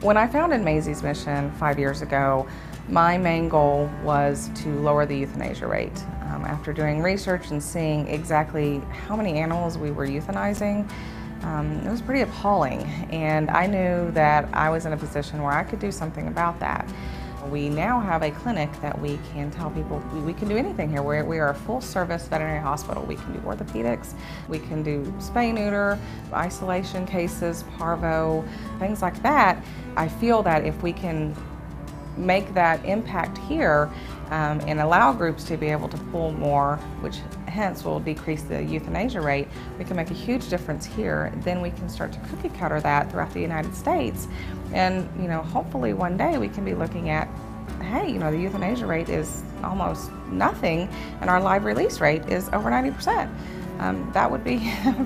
When I founded Mazie's Mission 5 years ago, my main goal was to lower the euthanasia rate. After doing research and seeing exactly how many animals we were euthanizing, it was pretty appalling, and I knew that I was in a position where I could do something about that. We now have a clinic that we can tell people we can do anything here. We are a full-service veterinary hospital. We can do orthopedics, we can do spay, neuter, isolation cases, parvo, things like that. I feel that if we can make that impact here and allow groups to be able to pull more, which hence will decrease the euthanasia rate, we can make a huge difference here. Then we can start to cookie cutter that throughout the United States. And hopefully one day we can be looking at, hey, the euthanasia rate is almost nothing and our live release rate is over 90%. That would be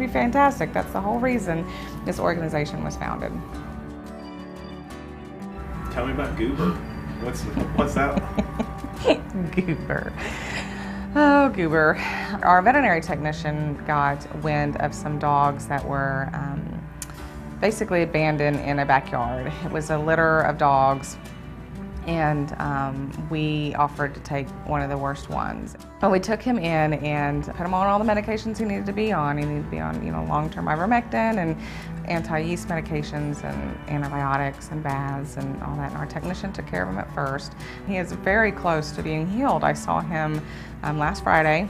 fantastic. That's the whole reason this organization was founded. Tell me about Goober. What's that? Goober. Oh, Goober. Our veterinary technician got wind of some dogs that were basically abandoned in a backyard. It was a litter of dogs, and we offered to take one of the worst ones. But we took him in and put him on all the medications he needed to be on. He needed to be on, long-term ivermectin and anti-yeast medications and antibiotics and baths and all that. And our technician took care of him at first. He is very close to being healed. I saw him last Friday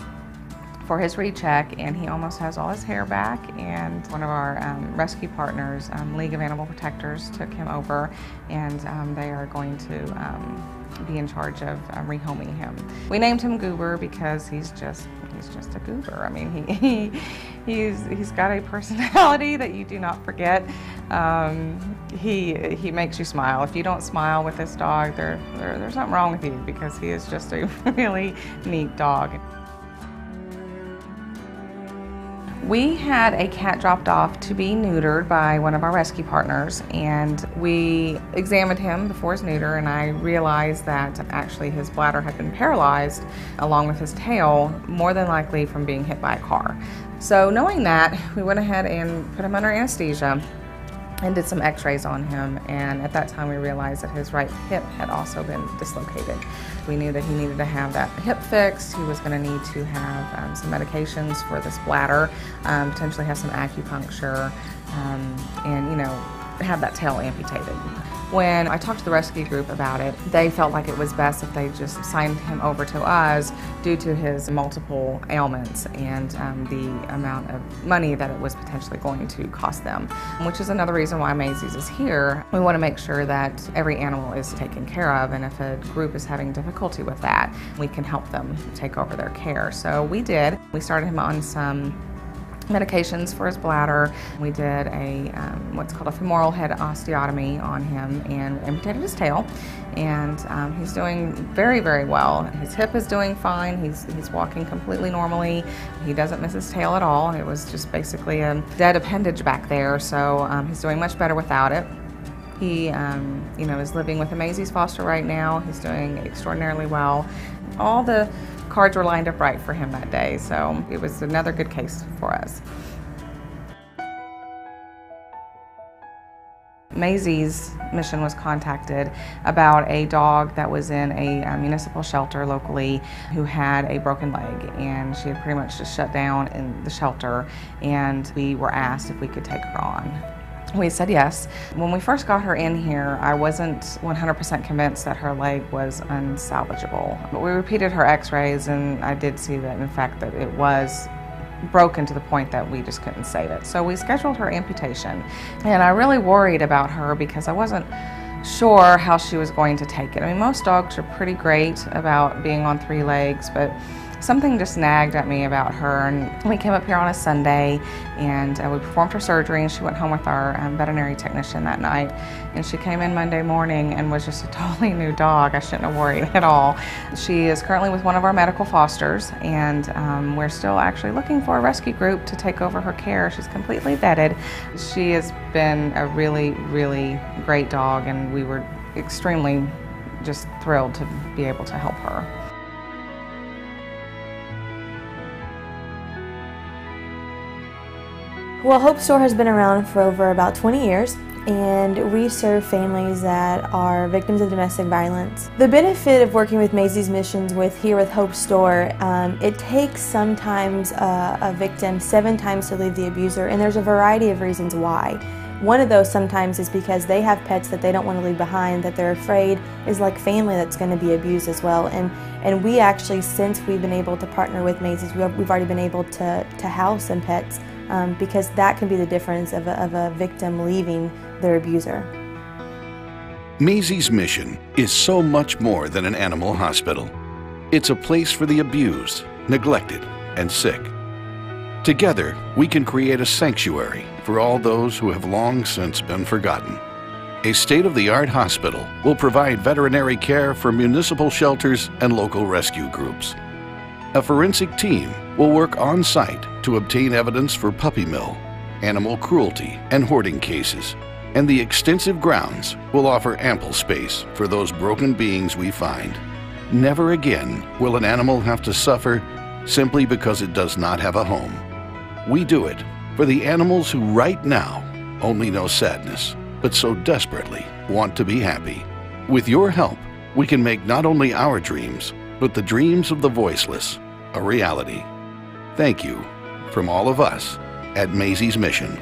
for his recheck, and he almost has all his hair back. And one of our rescue partners, League of Animal Protectors, took him over, and they are going to be in charge of rehoming him. We named him Goober because he's just a goober. I mean, he's got a personality that you do not forget. He makes you smile. If you don't smile with this dog, there's something wrong with you, because he is just a really neat dog. We had a cat dropped off to be neutered by one of our rescue partners, and we examined him before his neuter, and I realized that actually his bladder had been paralyzed along with his tail, more than likely from being hit by a car. So knowing that, we went ahead and put him under anesthesia and did some x-rays on him, and at that time we realized that his right hip had also been dislocated. We knew that he needed to have that hip fixed. He was going to need to have some medications for this bladder, potentially have some acupuncture, and have that tail amputated. When I talked to the rescue group about it, they felt like it was best if they just signed him over to us due to his multiple ailments and the amount of money that it was potentially going to cost them, which is another reason why Mazie's is here. We want to make sure that every animal is taken care of, and if a group is having difficulty with that, we can help them take over their care. So we did. We started him on some medications for his bladder. We did a what's called a femoral head osteotomy on him and amputated his tail, and he's doing very, very well. His hip is doing fine. He's walking completely normally. He doesn't miss his tail at all. It was just basically a dead appendage back there, so he's doing much better without it. He is living with a Mazie's foster right now. He's doing extraordinarily well. All the cards were lined up right for him that day, so it was another good case for us. Mazie's Mission was contacted about a dog that was in a municipal shelter locally who had a broken leg, and she had pretty much just shut down in the shelter, and we were asked if we could take her on. We said yes. When we first got her in here, I wasn't 100% convinced that her leg was unsalvageable. But we repeated her x-rays, and I did see that, in fact, that it was broken to the point that we just couldn't save it. So we scheduled her amputation, and I really worried about her because I wasn't sure how she was going to take it. I mean, most dogs are pretty great about being on 3 legs, but something just nagged at me about her, and we came up here on a Sunday, and we performed her surgery, and she went home with our veterinary technician that night, and she came in Monday morning and was just a totally new dog. I shouldn't have worried at all. She is currently with one of our medical fosters, and we're still actually looking for a rescue group to take over her care. She's completely vetted. She has been a really, really great dog, and we were extremely just thrilled to be able to help her. Well, Hope Store has been around for over about 20 years. and we serve families that are victims of domestic violence. The benefit of working with Mazie's Missions here with Hope Store, it takes sometimes a victim 7 times to leave the abuser, and there's a variety of reasons why. One of those sometimes is because they have pets that they don't want to leave behind, that they're afraid is like family that's going to be abused as well. And we actually, since we've been able to partner with Mazie's, we've already been able to house some pets because that can be the difference of a victim leaving their abuser. Mazie's mission is so much more than an animal hospital. It's a place for the abused, neglected, and sick. Together, we can create a sanctuary for all those who have long since been forgotten. A state-of-the-art hospital will provide veterinary care for municipal shelters and local rescue groups. A forensic team will work on-site to obtain evidence for puppy mill, animal cruelty, and hoarding cases. And the extensive grounds will offer ample space for those broken beings we find. Never again will an animal have to suffer simply because it does not have a home. We do it for the animals who right now only know sadness, but so desperately want to be happy. With your help, we can make not only our dreams, but the dreams of the voiceless a reality. Thank you from all of us at Mazie's Mission.